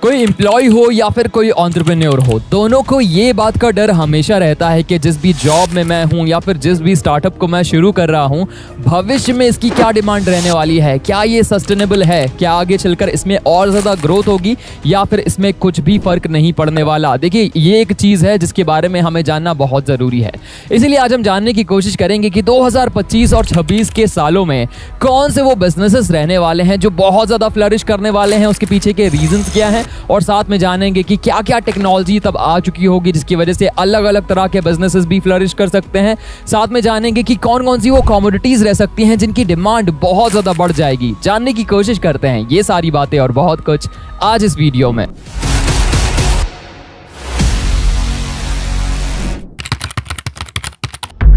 कोई एम्प्लॉय हो या फिर कोई एंटरप्रेन्योर हो, दोनों को ये बात का डर हमेशा रहता है कि जिस भी जॉब में मैं हूँ या फिर जिस भी स्टार्टअप को मैं शुरू कर रहा हूँ, भविष्य में इसकी क्या डिमांड रहने वाली है, क्या ये सस्टेनेबल है, क्या आगे चलकर इसमें और ज़्यादा ग्रोथ होगी या फिर इसमें कुछ भी फर्क नहीं पड़ने वाला। देखिए, ये एक चीज़ है जिसके बारे में हमें जानना बहुत ज़रूरी है। इसीलिए आज हम जानने की कोशिश करेंगे कि 2025 और 26 के सालों में कौन से वो बिजनेसेस रहने वाले हैं जो बहुत ज़्यादा फ्लरिश करने वाले हैं, उसके पीछे के रीजंस क्या हैं, और साथ में जानेंगे कि क्या क्या टेक्नोलॉजी तब आ चुकी होगी जिसकी वजह से अलग अलग तरह के बिजनेसेस भी फ्लरिश कर सकते हैं। साथ में जानेंगे कि कौन कौन सी वो कमोडिटीज रह सकती हैं जिनकी डिमांड बहुत ज़्यादा बढ़ जाएगी। जानने की कोशिश करते हैं ये सारी बातें और बहुत कुछ आज इस वीडियो में।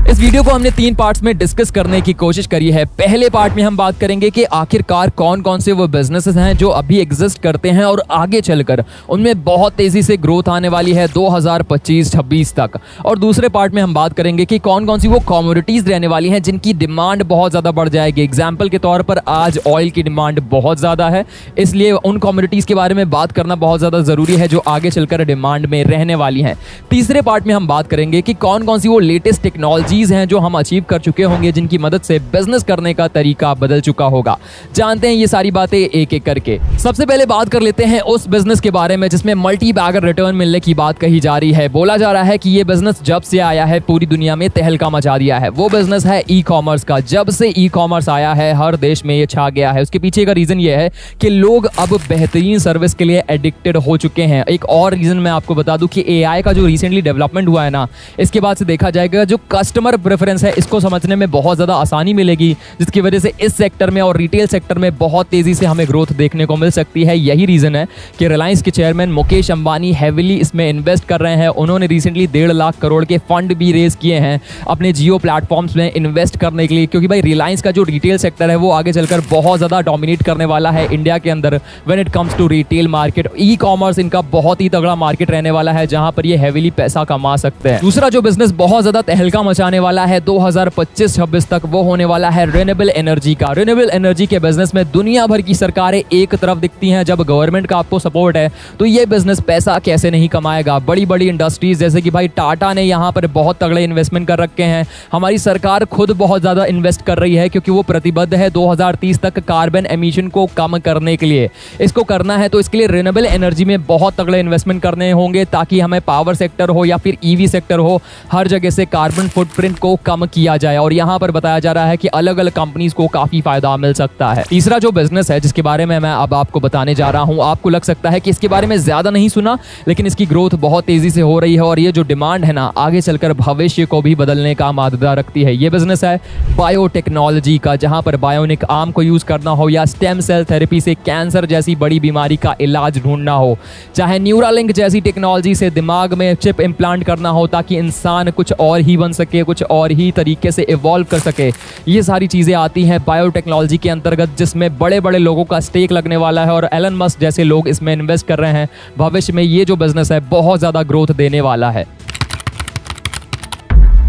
इस वीडियो को हमने 3 पार्ट्स में डिस्कस करने की कोशिश करी है। पहले पार्ट में हम बात करेंगे कि आखिरकार कौन कौन से वो बिजनेसेस हैं जो अभी एग्जिस्ट करते हैं और आगे चलकर उनमें बहुत तेजी से ग्रोथ आने वाली है 2025-26 तक। और दूसरे पार्ट में हम बात करेंगे कि कौन कौन सी वो कमोडिटीज रहने वाली हैं जिनकी डिमांड बहुत ज़्यादा बढ़ जाएगी। एग्जाम्पल के तौर पर आज ऑयल की डिमांड बहुत ज़्यादा है, इसलिए उन कमोडिटीज के बारे में बात करना बहुत ज़्यादा ज़रूरी है जो आगे चलकर डिमांड में रहने वाली हैं। तीसरे पार्ट में हम बात करेंगे कि कौन कौन सी वो लेटेस्ट टेक्नोलॉजी हैं जो हम अचीव कर चुके होंगे जिनकी मदद से बिजनेस करने का तरीका बदल चुका होगा। जानते हैं ये सारी बातें एक एक करके। सबसे पहले बात कर लेते हैं उस बिजनेस के बारे में जिसमें मल्टी बैगर रिटर्न मिलने की बात कही जा रही है। बोला जा रहा है कि ये बिजनेस जब से आया है पूरी दुनिया में तहलका मचा दिया है। वो बिजनेस है ई कॉमर्स का। जब से ई कॉमर्स आया है हर देश में ये छा गया है। उसके पीछे का रीजन ये है कि लोग अब बेहतरीन सर्विस के लिए एडिक्टेड हो चुके हैं। एक और रीजन मैं आपको बता दूं कि एआई का जो रिसेंटली डेवलपमेंट हुआ है ना, इसके बाद से देखा जाएगा जो कस्टमर प्रेफरेंस है इसको समझने में बहुत ज़्यादा आसानी मिलेगी, जिसकी वजह से इस सेक्टर में और रिटेल सेक्टर में बहुत तेज़ी से हमें ग्रोथ देखने को मिल सकती है। यही रीज़न है कि रिलायंस के चेयरमैन मुकेश अंबानी हैविली इसमें इन्वेस्ट कर रहे हैं। उन्होंने रिसेंटली 1.5 लाख करोड़ के फंड भी रेज किए हैं अपने जियो प्लेटफॉर्म्स में इन्वेस्ट करने के लिए, क्योंकि भाई रिलायंस का जो रिटेल सेक्टर है वो आगे चलकर बहुत ज़्यादा डोमिनेट करने वाला है इंडिया के अंदर when it comes to retail market. E commerce इनका बहुत ही तगड़ा मार्केट रहने वाला है जहां पर ये हैविली पैसा कमा सकते हैं। दूसरा जो बिजनेस बहुत ज़्यादा तहलका मचाने वाला है 2025-26 तक वो होने वाला है रिन्यूएबल एनर्जी का। रिन्यूएबल एनर्जी के बिजनेस में दुनिया भर की सरकारें एक तरफ दिखती हैं। जब गवर्नमेंट का आपको सपोर्ट है तो ये बिजनेस पैसा कैसे नहीं कमाएगा। बड़ी बड़ी इंडस्ट्रीज जैसे कि भाई टाटा ने यहाँ पर बहुत तगड़े इन्वेस्टमेंट कर रखे हैं। हमारी सरकार खुद बहुत ज़्यादा इन्वेस्ट कर रही है क्योंकि वो प्रतिबद्ध है 2030 तक कार्बन एमिशन को कम करने के लिए। इसको करना है तो इसके लिए रिन्यूएबल एनर्जी में बहुत तगड़े इन्वेस्टमेंट करने होंगे ताकि हमें पावर सेक्टर हो या फिर ईवी सेक्टर हो, हर जगह से कार्बन फुटप्रिंट को कम किया जाए। और यहाँ पर बताया जा रहा है कि अलग अलग कंपनीज को काफी फायदा मिल सकता है। तीसरा जो बिजनेस है जिसके बारे में मैं अब आपको बताने जा रहा हूँ, आपको लग सकता है कि इसके बारे में ज्यादा नहीं सुना, लेकिन इसकी ग्रोथ बहुत तेजी से हो रही है और ये जो डिमांड है ना आगे चलकर भविष्य को भी बदलने का मादा रखती है। ये बिजनेस है बायोटेक्नोलॉजी का, जहां पर बायोनिक आर्म को यूज करना हो या स्टेम सेल थेरेपी से कैंसर जैसी बड़ी बीमारी का इलाज ढूंढना हो, चाहे न्यूरालिंक जैसी टेक्नोलॉजी से दिमाग में चिप इम्प्लांट करना हो ताकि इंसान कुछ और ही बन सके, कुछ और ही तरीके से इवॉल्व कर सके। ये सारी चीज़ें आती हैं बायोटेक्नोलॉजी के अंतर्गत जिसमें बड़े बड़े लोगों का स्टेक लगने वाला है और एलन मस्क जैसे लोग इसमें इन्वेस्ट कर रहे हैं। भविष्य में ये जो बिजनेस है बहुत ज़्यादा ग्रोथ देने वाला है।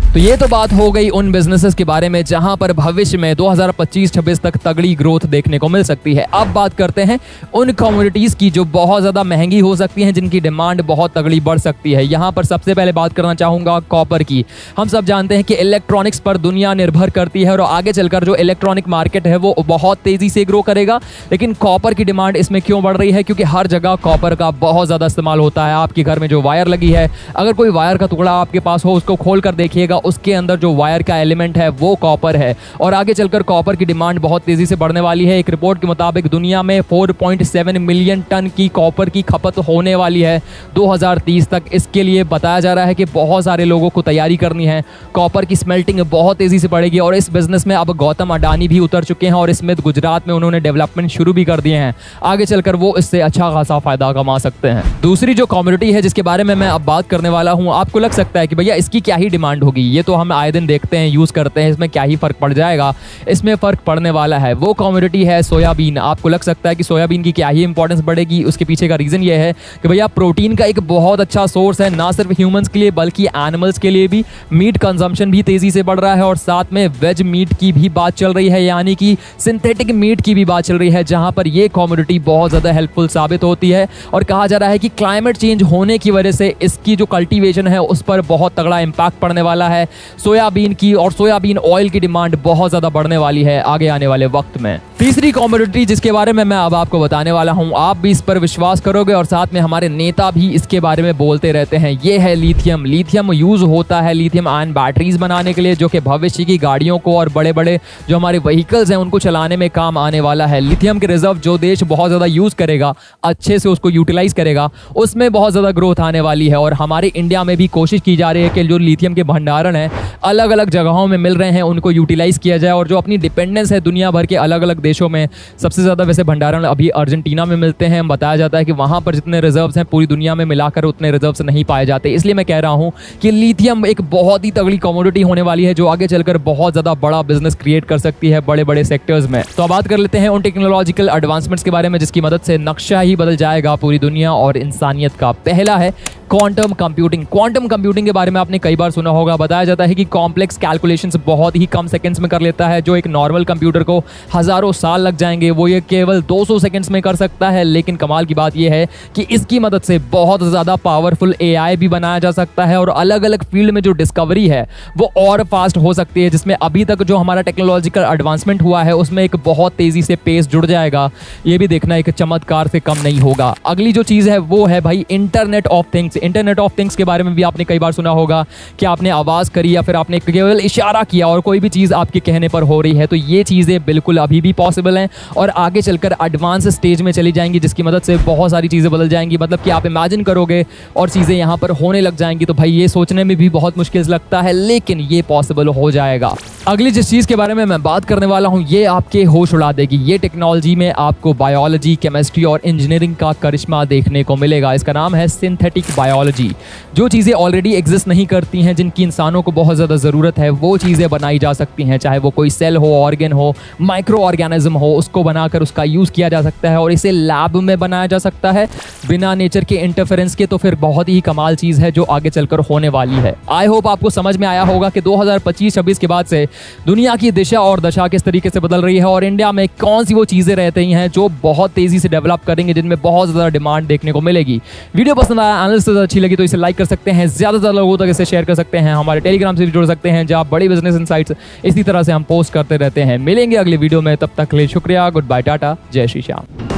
तो ये तो बात हो गई उन बिजनेसेस के बारे में जहां पर भविष्य में 2025-26 तक तगड़ी ग्रोथ देखने को मिल सकती है। अब बात करते हैं उन कमोडिटीज की जो बहुत ज़्यादा महंगी हो सकती हैं, जिनकी डिमांड बहुत तगड़ी बढ़ सकती है। यहाँ पर सबसे पहले बात करना चाहूँगा कॉपर की। हम सब जानते हैं कि इलेक्ट्रॉनिक्स पर दुनिया निर्भर करती है और आगे चलकर जो इलेक्ट्रॉनिक मार्केट है वो बहुत तेज़ी से ग्रो करेगा। लेकिन कॉपर की डिमांड इसमें क्यों बढ़ रही है? क्योंकि हर जगह कॉपर का बहुत ज़्यादा इस्तेमाल होता है। आपके घर में जो वायर लगी है, अगर कोई वायर का टुकड़ा आपके पास हो उसको खोल कर देखिएगा, उसके अंदर जो वायर का एलिमेंट है वो कॉपर है और आगे चलकर कॉपर की डिमांड बहुत तेजी से बढ़ने वाली है। एक रिपोर्ट के मुताबिक दुनिया में 4.7 मिलियन टन की कॉपर की खपत होने वाली है 2030 तक। इसके लिए बताया जा रहा है कि बहुत सारे लोगों को तैयारी करनी है। कॉपर की स्मेल्टिंग बहुत तेजी से बढ़ेगी और इस बिजनेस में अब गौतम अडानी भी उतर चुके हैं और इसमें गुजरात में उन्होंने डेवलपमेंट शुरू भी कर दिए हैं। आगे चलकर वो इससे अच्छा खासा फायदा कमा सकते हैं। दूसरी जो कमोडिटी है जिसके बारे में मैं अब बात करने वाला हूं, आपको लग सकता है कि भैया इसकी क्या ही डिमांड होगी, ये तो हम आए दिन देखते हैं, यूज़ करते हैं, इसमें क्या ही फ़र्क पड़ जाएगा। इसमें फ़र्क पड़ने वाला है। वो कमोडिटी है सोयाबीन। आपको लग सकता है कि सोयाबीन की क्या ही इंपॉर्टेंस बढ़ेगी, उसके पीछे का रीज़न ये है कि भैया प्रोटीन का एक बहुत अच्छा सोर्स है, ना सिर्फ ह्यूमंस के लिए बल्कि एनिमल्स के लिए भी। मीट कंजम्पशन भी तेज़ी से बढ़ रहा है और साथ में वेज मीट की भी बात चल रही है, यानी कि सिंथेटिक मीट की भी बात चल रही है, जहाँ पर ये कमोडिटी बहुत ज़्यादा हेल्पफुल साबित होती है। और कहा जा रहा है कि क्लाइमेट चेंज होने की वजह से इसकी जो कल्टीवेशन है उस पर बहुत तगड़ा इम्पैक्ट पड़ने वाला है सोयाबीन की, और सोयाबीन ऑयल की डिमांड बहुत ज़्यादा बढ़ने वाली है आगे आने वाले वक्त में। तीसरी कमोडिटी जिसके बारे में मैं अब आपको बताने वाला हूं, आप भी इस पर विश्वास करोगे और साथ में हमारे नेता भी इसके बारे में बोलते रहते हैं, ये है लिथियम। लिथियम यूज होता है लिथियम आयन बैटरीज बनाने के लिए, जो कि भविष्य की गाड़ियों को और बड़े बड़े जो हमारे व्हीकल्स हैं उनको चलाने में काम आने वाला है। लिथियम के रिजर्व जो देश बहुत ज़्यादा यूज़ करेगा, अच्छे से उसको यूटिलाइज करेगा, उसमें बहुत ज़्यादा ग्रोथ आने वाली है। और हमारे इंडिया में भी कोशिश की जा रही है कि जो लिथियम के भंडारण है अलग अलग जगहों में मिल रहे हैं उनको यूटिलाइज किया जाए। और जो अपनी डिपेंडेंस है दुनिया भर के अलग अलग देशों में, सबसे ज़्यादा वैसे भंडारण अभी अर्जेंटीना में मिलते हैं। बताया जाता है कि वहाँ पर जितने रिजर्व्स हैं पूरी दुनिया में मिलाकर उतने रिजर्व्स नहीं पाए जाते। इसलिए मैं कह रहा हूँ कि लिथियम एक बहुत ही तगड़ी कमोडिटी होने वाली है जो आगे चलकर बहुत ज़्यादा बड़ा बिजनेस क्रिएट कर सकती है बड़े बड़े सेक्टर्स में। तो अब बात कर लेते हैं उन टेक्नोलॉजिकल एडवांसमेंट्स के बारे में जिसकी मदद से नक्शा ही बदल जाएगा पूरी दुनिया और इंसानियत का। पहला है क्वांटम कंप्यूटिंग। क्वांटम कंप्यूटिंग के बारे में आपने कई बार सुना होगा। बताया जाता है कि कॉम्प्लेक्स कैलकुलेशंस बहुत ही कम सेकंड्स में कर लेता है। जो एक नॉर्मल कंप्यूटर को हज़ारों साल लग जाएंगे वो ये केवल 200 सेकंड्स में कर सकता है। लेकिन कमाल की बात यह है कि इसकी मदद से बहुत ज़्यादा पावरफुल AI भी बनाया जा सकता है और अलग अलग फील्ड में जो डिस्कवरी है वो और फास्ट हो सकती है, जिसमें अभी तक जो हमारा टेक्नोलॉजिकल एडवांसमेंट हुआ है उसमें एक बहुत तेज़ी से पेस जुड़ जाएगा। ये भी देखना एक चमत्कार से कम नहीं होगा। अगली जो चीज़ है वो है भाई internet of things. Internet of things के बारे में भी आपने कई बार सुना होगा कि आपने आवाज़ करी या फिर आपने केवल इशारा किया और कोई भी चीज़ आपके कहने पर हो रही है, तो ये चीज़ें बिल्कुल अभी भी पॉसिबल हैं और आगे चलकर एडवांस स्टेज में चली जाएंगी, जिसकी मदद से बहुत सारी चीज़ें बदल जाएंगी। मतलब कि आप इमेजिन करोगे और चीज़ें यहाँ पर होने लग जाएंगी, तो भाई ये सोचने में भी बहुत मुश्किल लगता है, लेकिन ये पॉसिबल हो जाएगा। अगली जिस चीज़ के बारे में मैं बात करने वाला हूँ ये आपके होश उड़ा देगी। ये टेक्नोलॉजी में आपको बायोलॉजी, केमिस्ट्री और इंजीनियरिंग का करिश्मा देखने को मिलेगा। इसका नाम है सिंथेटिक बायोलॉजी। जो चीज़ें ऑलरेडी एग्जिस्ट नहीं करती हैं, जिनकी इंसानों को बहुत ज़्यादा ज़रूरत है, वो चीज़ें बनाई जा सकती हैं। चाहे वो कोई सेल हो, ऑर्गन हो, माइक्रो ऑर्गेनिज्म हो, उसको बनाकर उसका यूज़ किया जा सकता है और इसे लैब में बनाया जा सकता है बिना नेचर के इंटरफेरेंस के। तो फिर बहुत ही कमाल चीज़ है जो आगे चलकर होने वाली है। आई होप आपको समझ में आया होगा कि 2025-26 के बाद से दुनिया की दिशा और दशा किस तरीके से बदल रही है और इंडिया में कौन सी वो चीज़ें रहती हैं जो बहुत तेज़ी से डेवलप करेंगे, जिनमें बहुत ज़्यादा डिमांड देखने को मिलेगी। वीडियो पसंद आया, एनालिसिस अच्छी लगी तो इसे लाइक कर सकते हैं, ज़्यादा से ज़्यादा लोगों तक इसे शेयर कर सकते हैं। हमारे टेलीग्राम से भी जुड़ सकते हैं जहाँ बड़ी बिजनेस इनसाइट्स इसी तरह से हम पोस्ट करते रहते हैं। मिलेंगे अगले वीडियो में, तब तक के लिए शुक्रिया। गुड बाय, टाटा, जय श्री श्याम।